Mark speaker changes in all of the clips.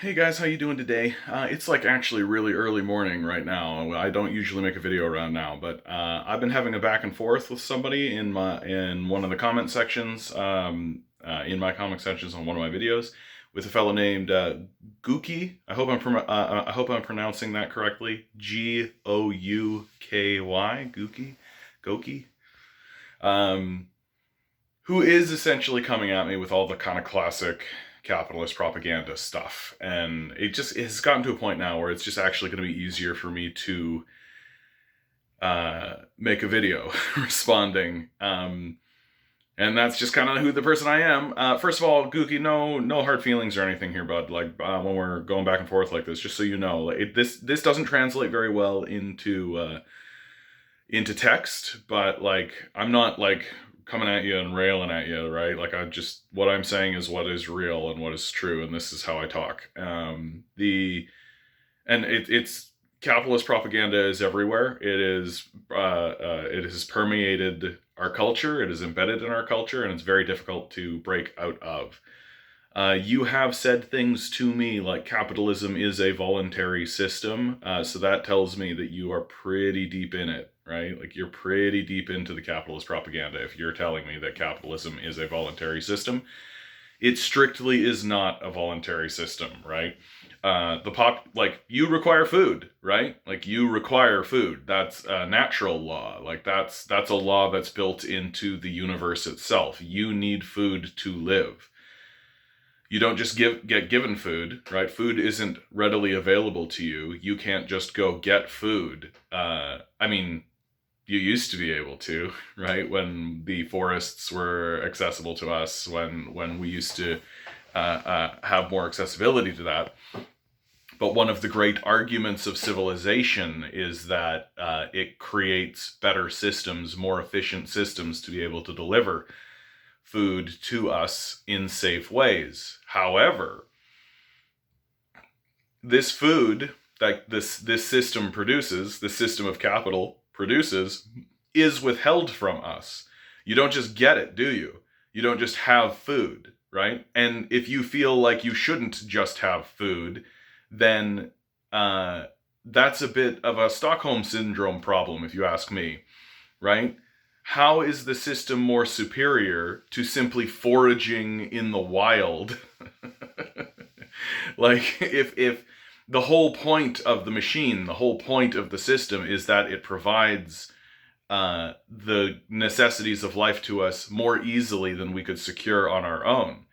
Speaker 1: Hey guys, how you doing today? It's like actually really early morning right now. I don't usually make a video around now, but I've been having a back and forth with somebody in one of the comment sections, in my comment sections on one of my videos, with a fellow named Gouky. I hope I'm pronouncing that correctly. Gouky, Gouky, um, who is essentially coming at me with all the kind of classic capitalist propaganda stuff. And it has gotten to a point now where it's just actually going to be easier for me to make a video responding. And that's just kind of who the person I am. First of all, Gouky, no hard feelings or anything here, bud. Like when we're going back and forth like this, just so you know, like this doesn't translate very well into text, but like I'm not like coming at you and railing at you, right? Like what I'm saying is what is real and what is true, and this is how I talk. It's capitalist propaganda is everywhere. It has permeated our culture. It is embedded in our culture, and it's very difficult to break out of. You have said things to me like capitalism is a voluntary system, so that tells me that you are pretty deep in it, right? Like you're pretty deep into the capitalist propaganda if you're telling me that capitalism is a voluntary system. It strictly is not a voluntary system, right? Like you require food, right? Like you require food. That's a natural law. Like that's a law that's built into the universe itself. You need food to live. You don't just get given food, right? Food isn't readily available to you. You can't just go get food. I mean, you used to be able to, right? When the forests were accessible to us, when we used to have more accessibility to that. But one of the great arguments of civilization is that it creates better systems, more efficient systems to be able to deliver food to us in safe ways. However, this food that this system produces, the system of capital produces, is withheld from us. You don't just get it, do you? You don't just have food, right? And if you feel like you shouldn't just have food, then that's a bit of a Stockholm Syndrome problem, if you ask me, right? How is the system more superior to simply foraging in the wild? Like if the whole point of the machine, the whole point of the system is that it provides the necessities of life to us more easily than we could secure on our own.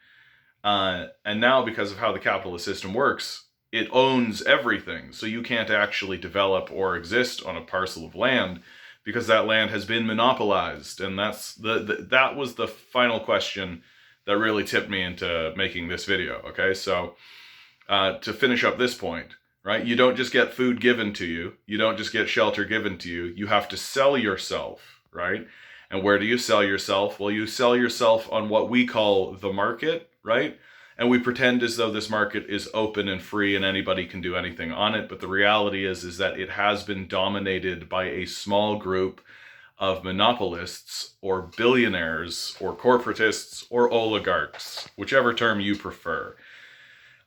Speaker 1: And now, because of how the capitalist system works, it owns everything. So you can't actually develop or exist on a parcel of land because that land has been monopolized. And that was the final question that really tipped me into making this video. Okay, so to finish up this point, right? You don't just get food given to you. You don't just get shelter given to you. You have to sell yourself, right? And where do you sell yourself? Well, you sell yourself on what we call the market, right? And we pretend as though this market is open and free and anybody can do anything on it. But the reality is that it has been dominated by a small group of monopolists or billionaires or corporatists or oligarchs, whichever term you prefer.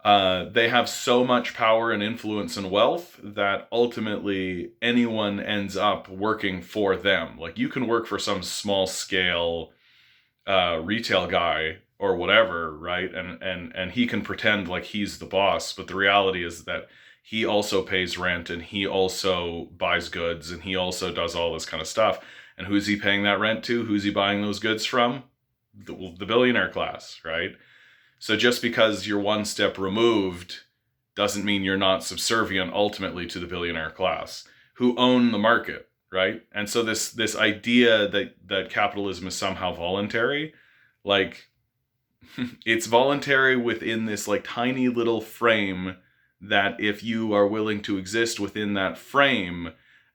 Speaker 1: They have so much power and influence and wealth that ultimately anyone ends up working for them. Like you can work for some small scale retail guy or whatever, right? And he can pretend like he's the boss, but the reality is that he also pays rent and he also buys goods and he also does all this kind of stuff. And who's he paying that rent to? Who's he buying those goods from? The billionaire class, right? So just because you're one step removed doesn't mean you're not subservient ultimately to the billionaire class who own the market, right? And so this idea that capitalism is somehow voluntary, like it's voluntary within this like tiny little frame that if you are willing to exist within that frame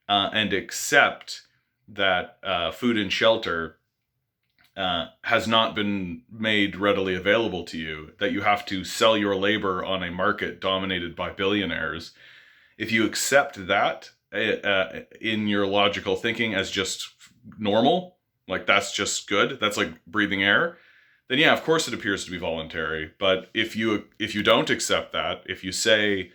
Speaker 1: and accept that food and shelter has not been made readily available to you, that you have to sell your labor on a market dominated by billionaires. If you accept that in your logical thinking as just normal, like that's just good, that's like breathing air, then yeah, of course it appears to be voluntary. But if you don't accept that, if you say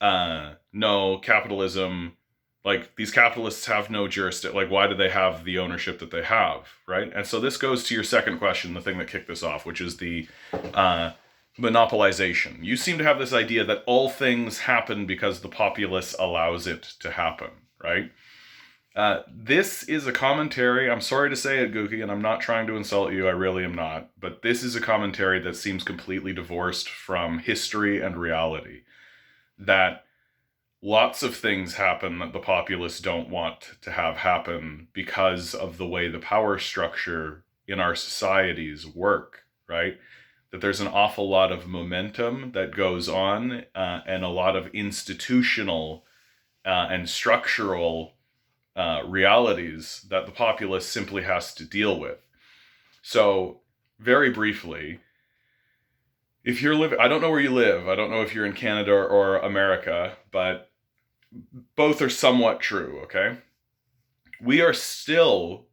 Speaker 1: no, capitalism, like these capitalists have no jurisdiction, like why do they have the ownership that they have, right? And so this goes to your second question, the thing that kicked this off, which is the monopolization. You seem to have this idea that all things happen because the populace allows it to happen, right? This is a commentary, I'm sorry to say it, Gouky, and I'm not trying to insult you, I really am not, but this is a commentary that seems completely divorced from history and reality. That lots of things happen that the populace don't want to have happen because of the way the power structure in our societies work, right? That there's an awful lot of momentum that goes on and a lot of institutional and structural realities that the populace simply has to deal with. So, very briefly, if you're living, I don't know where you live, I don't know if you're in Canada or America, but both are somewhat true, okay? We are still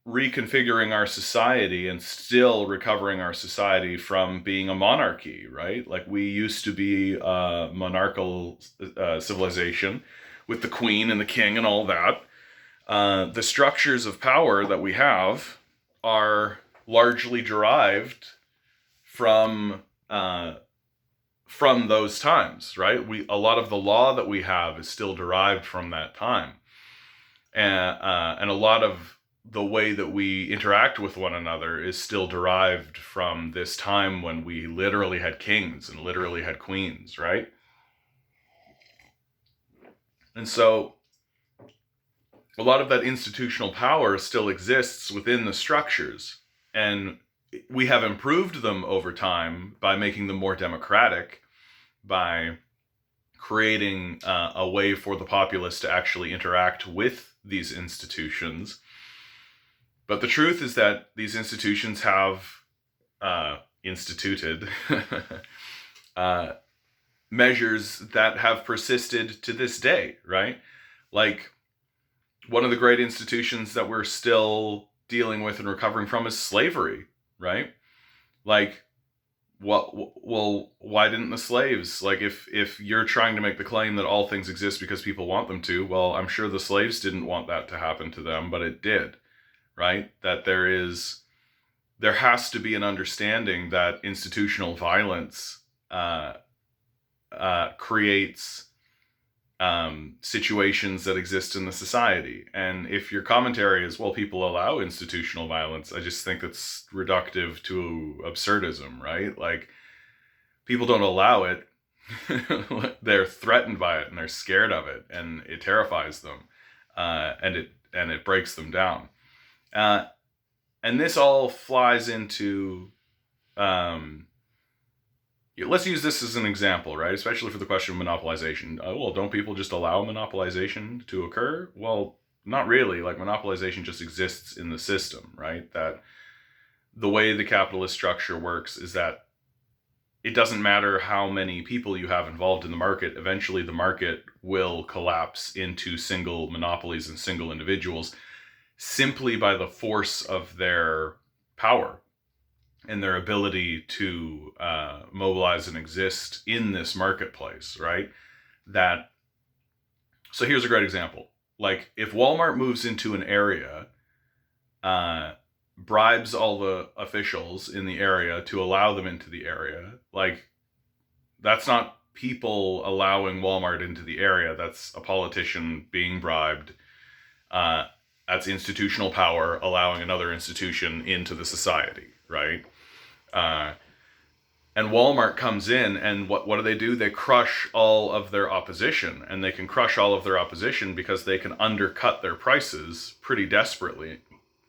Speaker 1: reconfiguring our society and still recovering our society from being a monarchy, right? Like we used to be a monarchical civilization with the queen and the king and all that. The structures of power that we have are largely derived from those times, right? A lot of the law that we have is still derived from that time, and a lot of the way that we interact with one another is still derived from this time when we literally had kings and literally had queens, right? And so a lot of that institutional power still exists within the structures, and we have improved them over time by making them more democratic, by creating a way for the populace to actually interact with these institutions. But the truth is that these institutions have instituted measures that have persisted to this day, right? Like, one of the great institutions that we're still dealing with and recovering from is slavery, right? Like, well, why didn't the slaves, like, if you're trying to make the claim that all things exist because people want them to, well, I'm sure the slaves didn't want that to happen to them, but it did, right? That there has to be an understanding that institutional violence creates situations that exist in the society. And if your commentary is, well, people allow institutional violence, I just think that's reductive to absurdism, right? Like, people don't allow it. They're threatened by it and they're scared of it, and it terrifies them, and it breaks them down. And this all flies into let's use this as an example, right? Especially for the question of monopolization. Well, don't people just allow monopolization to occur? Well, not really. Like, monopolization just exists in the system, right? That the way the capitalist structure works is that it doesn't matter how many people you have involved in the market. Eventually, the market will collapse into single monopolies and single individuals simply by the force of their power and their ability to mobilize and exist in this marketplace, right? So here's a great example. Like, if Walmart moves into an area, bribes all the officials in the area to allow them into the area, like, that's not people allowing Walmart into the area. That's a politician being bribed. That's institutional power allowing another institution into the society, right? And Walmart comes in, and what do? They crush all of their opposition, and they can crush all of their opposition because they can undercut their prices pretty desperately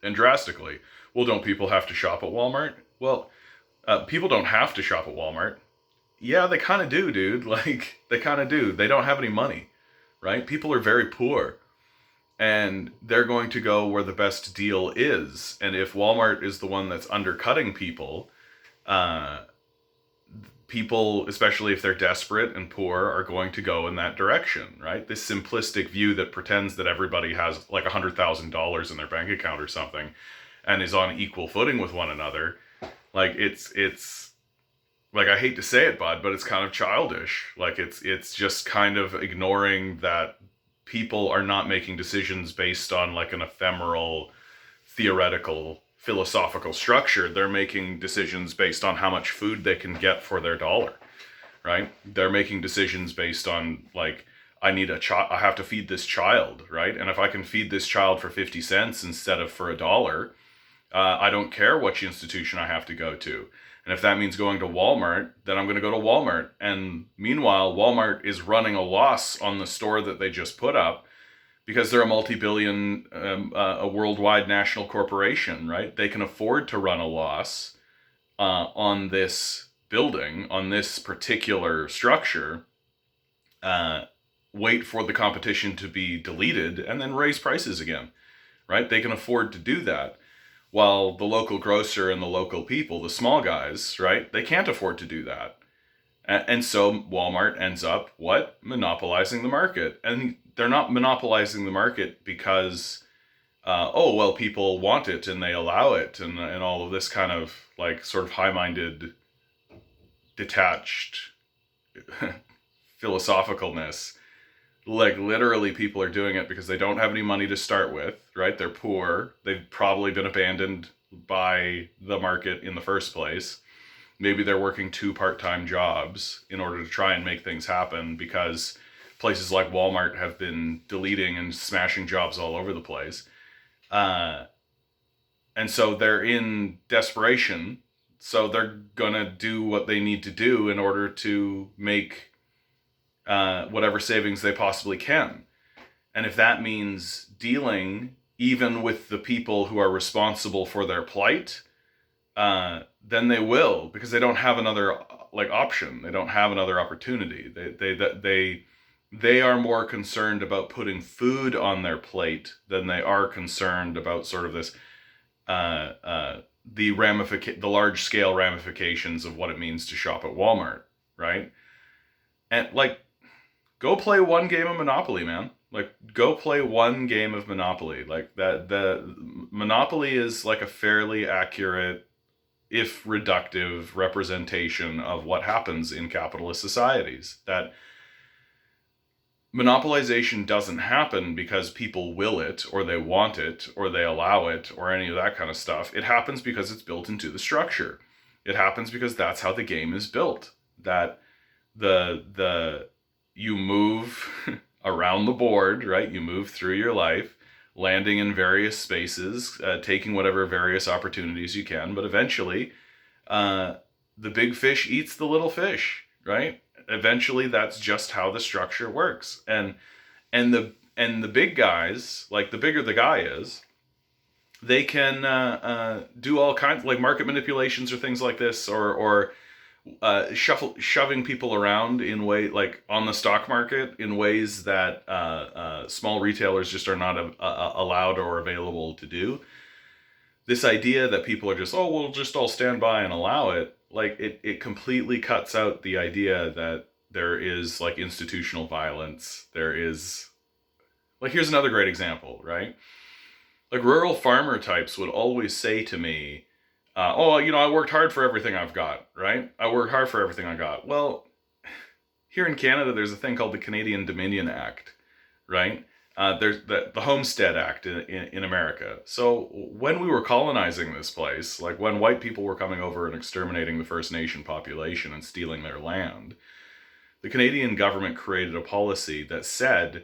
Speaker 1: and drastically. Well, don't people have to shop at Walmart? Well, people don't have to shop at Walmart. Yeah, they kind of do, dude. Like, they kind of do. They don't have any money, right? People are very poor, and they're going to go where the best deal is. And if Walmart is the one that's undercutting people, people, especially if they're desperate and poor, are going to go in that direction, right? This simplistic view that pretends that everybody has like $100,000 in their bank account or something and is on equal footing with one another Like it's like, I hate to say it, bud, but it's kind of childish. Like it's just kind of ignoring that people are not making decisions based on like an ephemeral theoretical philosophical structure. They're making decisions based on how much food they can get for their dollar, right? They're making decisions based on like, I need a child, I have to feed this child, right? And if I can feed this child for 50 cents instead of for $1, I don't care which institution I have to go to. And if that means going to Walmart, then I'm going to go to Walmart. And meanwhile, Walmart is running a loss on the store that they just put up because they're a multi-billion, a worldwide national corporation, right? They can afford to run a loss on this building, on this particular structure, wait for the competition to be deleted, and then raise prices again, right? They can afford to do that. While the local grocer and the local people, the small guys, right, they can't afford to do that. And so Walmart ends up, what? Monopolizing the market. And they're not monopolizing the market because, oh, well, people want it and they allow it and all of this kind of like sort of high-minded, detached philosophicalness. Like literally people are doing it because they don't have any money to start with, right? They're poor. They've probably been abandoned by the market in the first place. Maybe they're working 2 part-time jobs in order to try and make things happen because places like Walmart have been deleting and smashing jobs all over the place. And so they're in desperation. So they're gonna do what they need to do in order to make whatever savings they possibly can. And if that means dealing even with the people who are responsible for their plight, then they will, because they don't have another like option. They don't have another opportunity. They are more concerned about putting food on their plate than they are concerned about sort of this the large scale ramifications of what it means to shop at Walmart, right? And like, go play one game of Monopoly, man. Like, go play one game of Monopoly. Like, that the Monopoly is like a fairly accurate, if reductive, representation of what happens in capitalist societies. That monopolization doesn't happen because people will it, or they want it, or they allow it, or any of that kind of stuff. It happens because it's built into the structure. It happens because that's how the game is built. That you move around the board, right? You move through your life, landing in various spaces, taking whatever various opportunities you can, but eventually the big fish eats the little fish, right? Eventually that's just how the structure works. And the big guys, like the bigger the guy is, they can do all kinds, like market manipulations or things like this, or shoving people around in way, like on the stock market, in ways that small retailers just are not allowed or available to do. This idea that people are just, oh, we'll just all stand by and allow it, like it completely cuts out the idea that there is like institutional violence. There is, like, here's another great example, right? Like rural farmer types would always say to me, oh, I worked hard for everything I've got, right? I worked hard for everything I got. Well, here in Canada, there's a thing called the Canadian Dominion Act, right? There's the Homestead Act in America. So when we were colonizing this place, like when white people were coming over and exterminating the First Nation population and stealing their land, the Canadian government created a policy that said,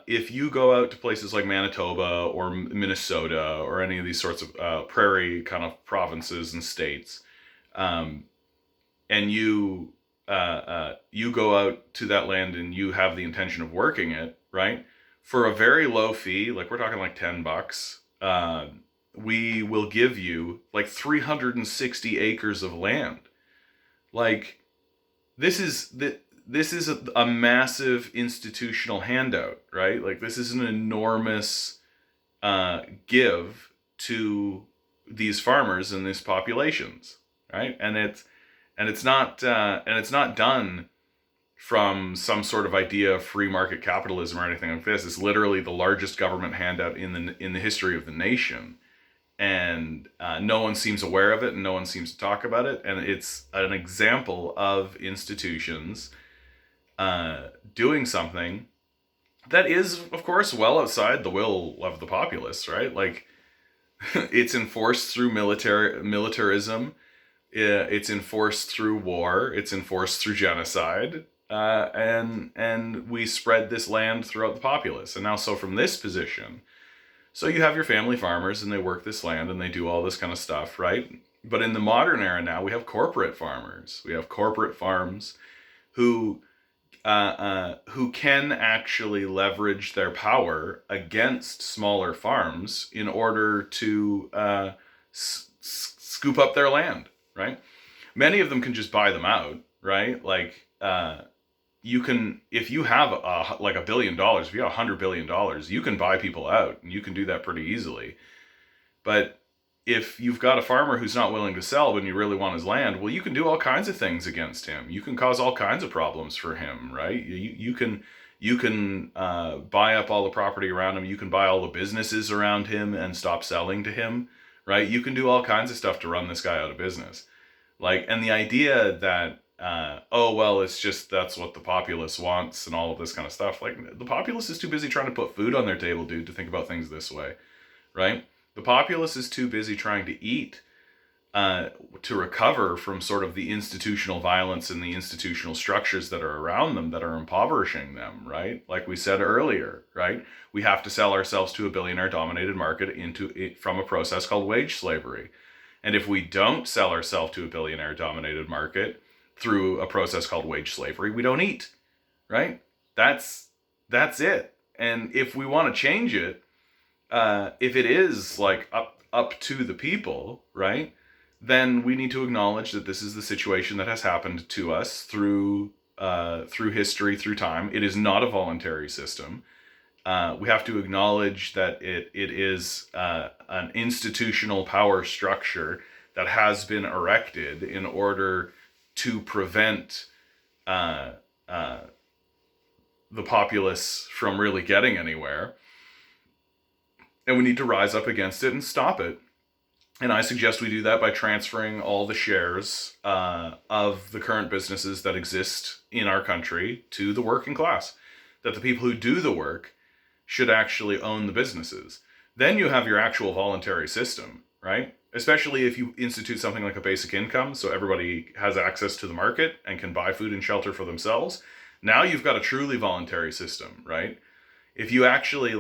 Speaker 1: if you go out to places like Manitoba or Minnesota or any of these sorts of prairie kind of provinces and states, and you go out to that land and you have the intention of working it, right? For a very low fee, like we're talking like $10, we will give you like 360 acres of land. Like, this is a massive institutional handout, right? Like, this is an enormous give to these farmers and these populations, right? And it's not done from some sort of idea of free market capitalism or anything like this. It's literally the largest government handout in the history of the nation. and no one seems aware of it, and no one seems to talk about it. And it's an example of institutions doing something that is, of course, well outside the will of the populace, right? Like, it's enforced through militarism. It's enforced through war. It's enforced through genocide. And we spread this land throughout the populace. And now, so from this position, so you have your family farmers, and they work this land, and they do all this kind of stuff, right? But in the modern era now, we have corporate farmers. We have corporate farms who can actually leverage their power against smaller farms in order to scoop up their land, right? Many of them can just buy them out, right? Like, you can, if you have like $1 billion, if you have $100 billion, you can buy people out, and you can do that pretty easily. But if you've got a farmer who's not willing to sell when you really want his land, well, you can do all kinds of things against him. You can cause all kinds of problems for him, right? You can buy up all the property around him. You can buy all the businesses around him and stop selling to him, right? You can do all kinds of stuff to run this guy out of business. Like, and the idea that, oh, well, it's just, that's what the populace wants and all of this kind of stuff. Like, the populace is too busy trying to put food on their table, dude, to think about things this way, right? The populace is too busy trying to eat to recover from sort of the institutional violence and the institutional structures that are around them that are impoverishing them, right? Like we said earlier, right? We have to sell ourselves to a billionaire-dominated market from a process called wage slavery. And if we don't sell ourselves to a billionaire-dominated market through a process called wage slavery, we don't eat, right? That's it. And if we want to change it, if it is like up to the people, right, then we need to acknowledge that this is the situation that has happened to us through history, through time. It is not a voluntary system. We have to acknowledge that it is an institutional power structure that has been erected in order to prevent the populace from really getting anywhere. And we need to rise up against it and stop it. And I suggest we do that by transferring all the shares of the current businesses that exist in our country to the working class. That the people who do the work should actually own the businesses. Then you have your actual voluntary system, right? Especially if you institute something like a basic income, so everybody has access to the market and can buy food and shelter for themselves. Now you've got a truly voluntary system, right? If you actually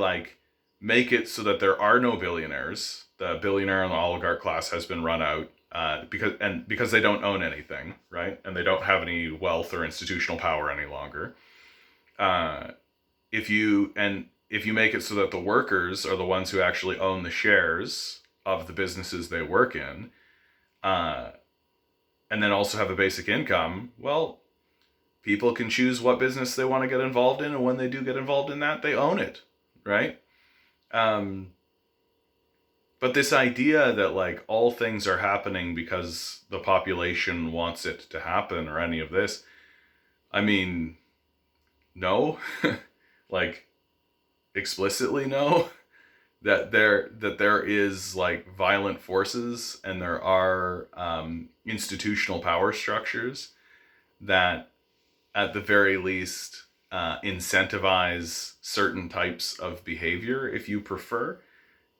Speaker 1: make it so that there are no billionaires, the billionaire and the oligarch class has been run out because they don't own anything, right? And they don't have any wealth or institutional power any longer. If you make it so that the workers are the ones who actually own the shares of the businesses they work in, and then also have a basic income, well, people can choose what business they want to get involved in, and when they do get involved in that, they own it, right? But this idea that all things are happening because the population wants it to happen or any of this, I mean, no, explicitly no, that there is violent forces and there are institutional power structures that at the very least incentivize certain types of behavior, if you prefer.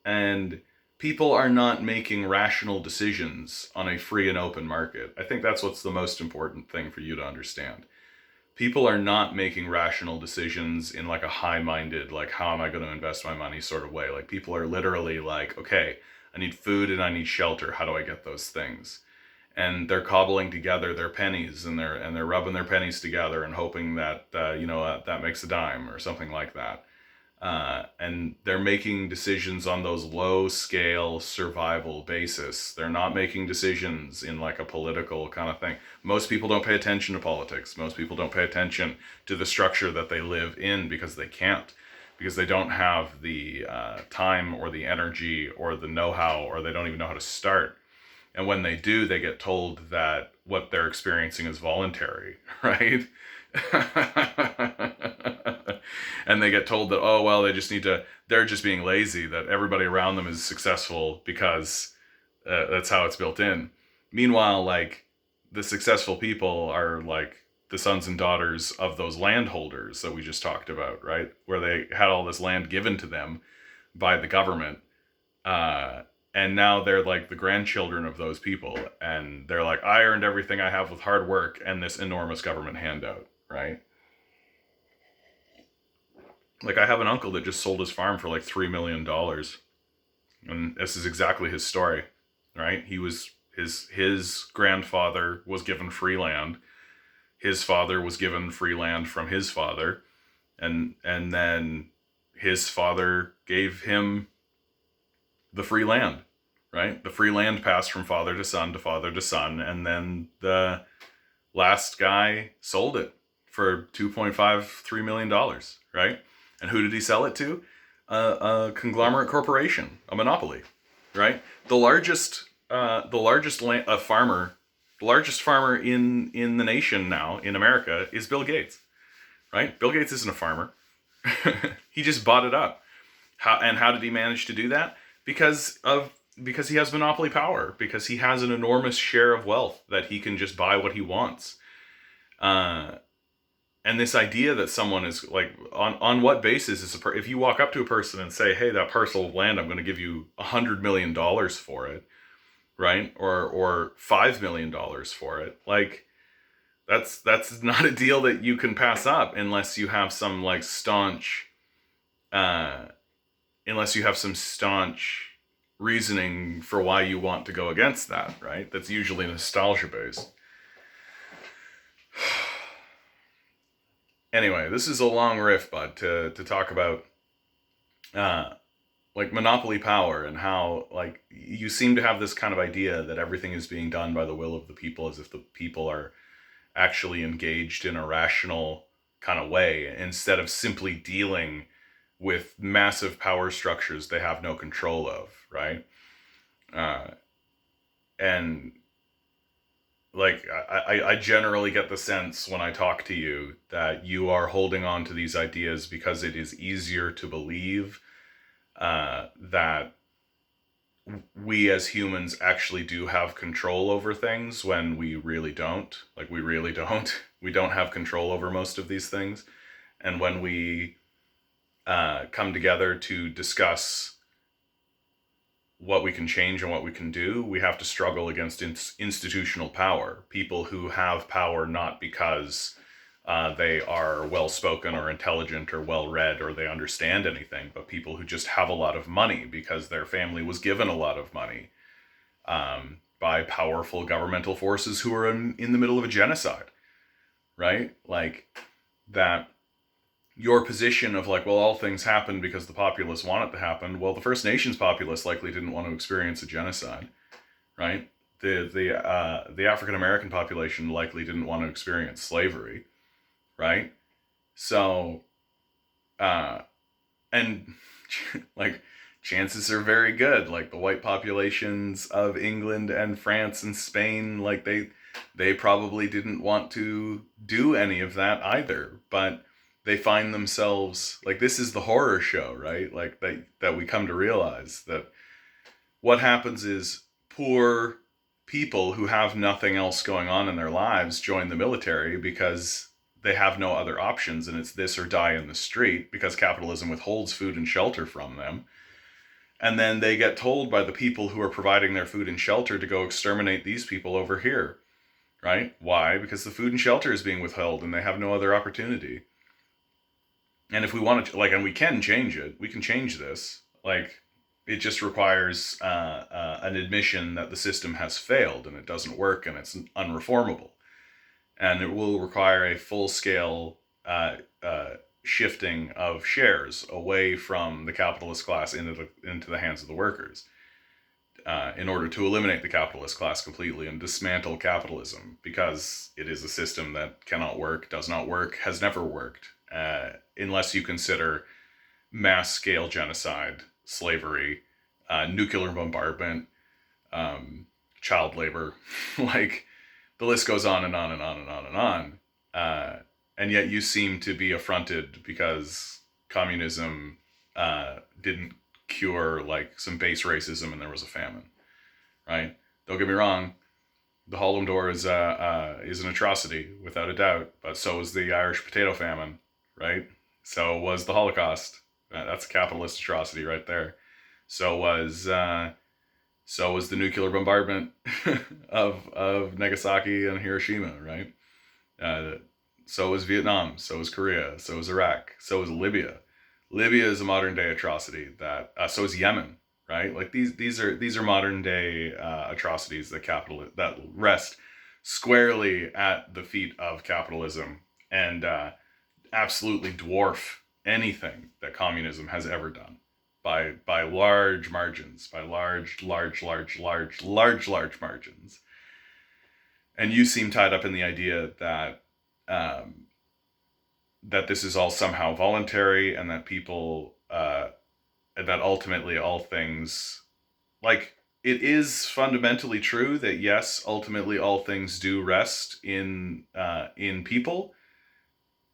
Speaker 1: And people are not making rational decisions on a free and open market. I think that's what's the most important thing for you to understand. People are not making rational decisions in a high-minded, how am I going to invest my money sort of way. People are literally okay, I need food and I need shelter. How do I get those things? And they're cobbling together their pennies and they're rubbing their pennies together and hoping that that makes a dime or something like that. And they're making decisions on those low-scale survival basis. They're not making decisions in a political kind of thing. Most people don't pay attention to politics. Most people don't pay attention to the structure that they live in because they can't. Because they don't have the time or the energy or the know-how, or they don't even know how to start. And when they do, they get told that what they're experiencing is voluntary, right? And they get told that, oh, well, they're just being lazy, that everybody around them is successful because that's how it's built in. Meanwhile, like, the successful people are like the sons and daughters of those landholders that we just talked about, right? Where they had all this land given to them by the government. Uh, and now they're like the grandchildren of those people. And they're like, I earned everything I have with hard work and this enormous government handout, right? Like, I have an uncle that just sold his farm for like $3 million. And this is exactly his story, right? He was, his grandfather was given free land. His father was given free land from his father. And then his father gave him the free land, right? The free land passed from father to son to father to son, and then the last guy sold it for $2.53 million, right? And who did he sell it to? A conglomerate corporation, a monopoly, right? The largest farmer in the nation now in America is Bill Gates, right? Bill Gates isn't a farmer. He just bought it up. How did he manage to do that? Because he has monopoly power, because he has an enormous share of wealth that he can just buy what he wants. And this idea that someone is like, on what basis is if you walk up to a person and say, hey, that parcel of land, I'm going to give you $100 million for it, right? Or $5 million for it. Like, that's not a deal that you can pass up unless you have some like staunch reasoning for why you want to go against that, right? That's usually nostalgia based. Anyway, this is a long riff, bud, to talk about like monopoly power, and how like you seem to have this kind of idea that everything is being done by the will of the people, as if the people are actually engaged in a rational kind of way, instead of simply dealing with massive power structures they have no control of, right? And like, I generally get the sense when I talk to you that you are holding on to these ideas because it is easier to believe that we as humans actually do have control over things, when we really don't. Like, we really don't. We don't have control over most of these things. And when we come together to discuss what we can change and what we can do, we have to struggle against institutional power. People who have power not because they are well-spoken or intelligent or well-read or they understand anything, but people who just have a lot of money because their family was given a lot of money by powerful governmental forces who are in the middle of a genocide, right? Like, that your position of like, well, all things happen because the populace want it to happen. Well, the First Nations populace likely didn't want to experience a genocide, right? The African American population likely didn't want to experience slavery, right? So, and like, chances are very good, like the white populations of England and France and Spain, like they probably didn't want to do any of that either, but they find themselves, like, this is the horror show, right? Like, that we come to realize that what happens is poor people who have nothing else going on in their lives join the military because they have no other options, and it's this or die in the street, because capitalism withholds food and shelter from them. And then they get told by the people who are providing their food and shelter to go exterminate these people over here, right? Why? Because the food and shelter is being withheld and they have no other opportunity. And if we want to, like, and we can change it, we can change this. Like, it just requires an admission that the system has failed and it doesn't work and it's unreformable. And it will require a full-scale shifting of shares away from the capitalist class into the hands of the workers, in order to eliminate the capitalist class completely and dismantle capitalism, because it is a system that cannot work, does not work, has never worked, unless you consider mass-scale genocide, slavery, nuclear bombardment, child labor, like, the list goes on and on and on and on and on. And yet you seem to be affronted because communism didn't cure like some base racism and there was a famine, right? Don't get me wrong. The Harlem Door is an atrocity without a doubt, but so was the Irish potato famine, right? So was the Holocaust. That's a capitalist atrocity right there. So was the nuclear bombardment of Nagasaki and Hiroshima, right? So was Vietnam. So was Korea. So was Iraq. So was Libya. Libya is a modern day atrocity. So is Yemen, right? Like these are modern day atrocities that rest squarely at the feet of capitalism and absolutely dwarf anything that communism has ever done by large margins, by large margins. And you seem tied up in the idea that that this is all somehow voluntary and that people that ultimately all things, like, it is fundamentally true that yes, ultimately all things do rest in people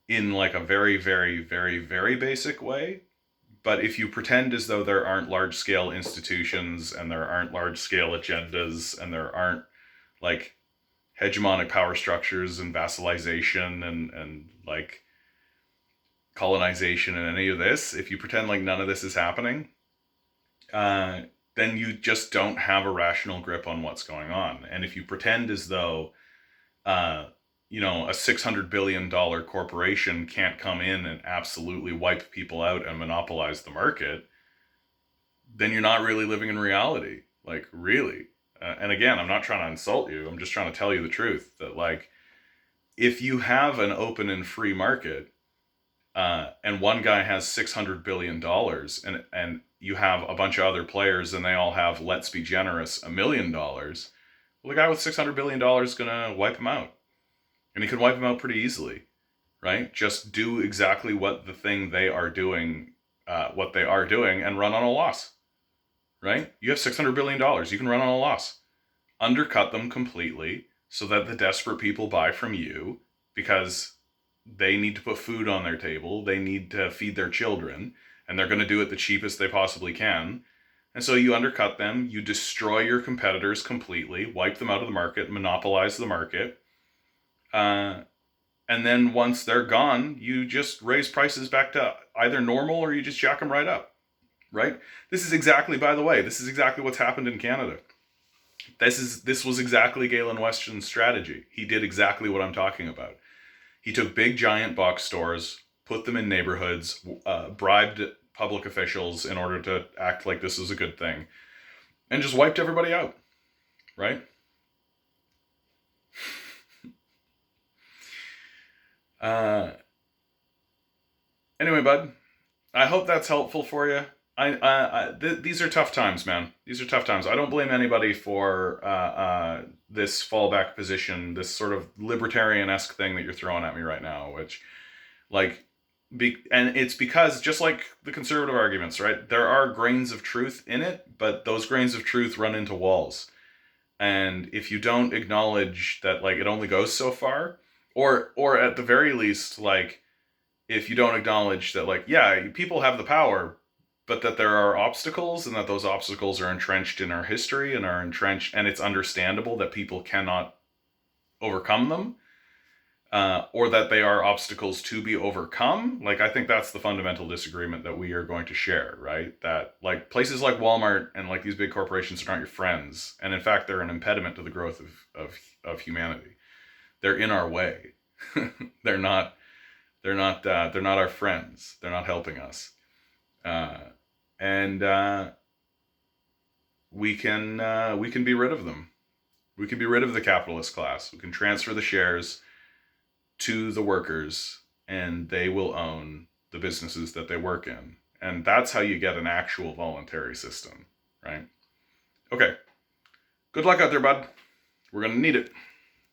Speaker 1: in like a very, very, very, very basic way. But if you pretend as though there aren't large scale institutions and there aren't large scale agendas and there aren't like hegemonic power structures and vassalization and like colonization and any of this, if you pretend like none of this is happening, then you just don't have a rational grip on what's going on. And if you pretend as though, a $600 billion corporation can't come in and absolutely wipe people out and monopolize the market, then you're not really living in reality. Like, really. And again, I'm not trying to insult you. I'm just trying to tell you the truth that, like, if you have an open and free market, and one guy has $600 billion and you have a bunch of other players and they all have, let's be generous, $1 million, well, the guy with $600 billion is going to wipe him out. And he can wipe him out pretty easily, right? Just do exactly what the thing they are doing, and run on a loss, right? You have $600 billion. You can run on a loss. Undercut them completely so that the desperate people buy from you because they need to put food on their table. They need to feed their children, and they're going to do it the cheapest they possibly can. And so you undercut them, you destroy your competitors completely, wipe them out of the market, monopolize the market. And then once they're gone, you just raise prices back to either normal or you just jack them right up, right? This is exactly what's happened in Canada. This was exactly Galen Weston's strategy. He did exactly what I'm talking about. He took big giant box stores, put them in neighborhoods, bribed public officials in order to act like this is a good thing, and just wiped everybody out, right? Anyway, bud, I hope that's helpful for you. These are tough times, man. These are tough times. I don't blame anybody for this fallback position, this sort of libertarian-esque thing that you're throwing at me right now, which, like, and it's because, just like the conservative arguments, right, there are grains of truth in it, but those grains of truth run into walls. And if you don't acknowledge that, like, it only goes so far, or at the very least, like, if you don't acknowledge that, like, yeah, people have the power, but that there are obstacles and that those obstacles are entrenched in our history and and it's understandable that people cannot overcome them, or that they are obstacles to be overcome. Like, I think that's the fundamental disagreement that we are going to share, right? That, like, places like Walmart and like these big corporations aren't your friends. And in fact, they're an impediment to the growth of humanity. They're in our way. They're not our friends. They're not helping us. And we can be rid of them. We can be rid of the capitalist class. We can transfer the shares to the workers, and they will own the businesses that they work in. And that's how you get an actual voluntary system, right? Okay. Good luck out there, bud. We're going to need it.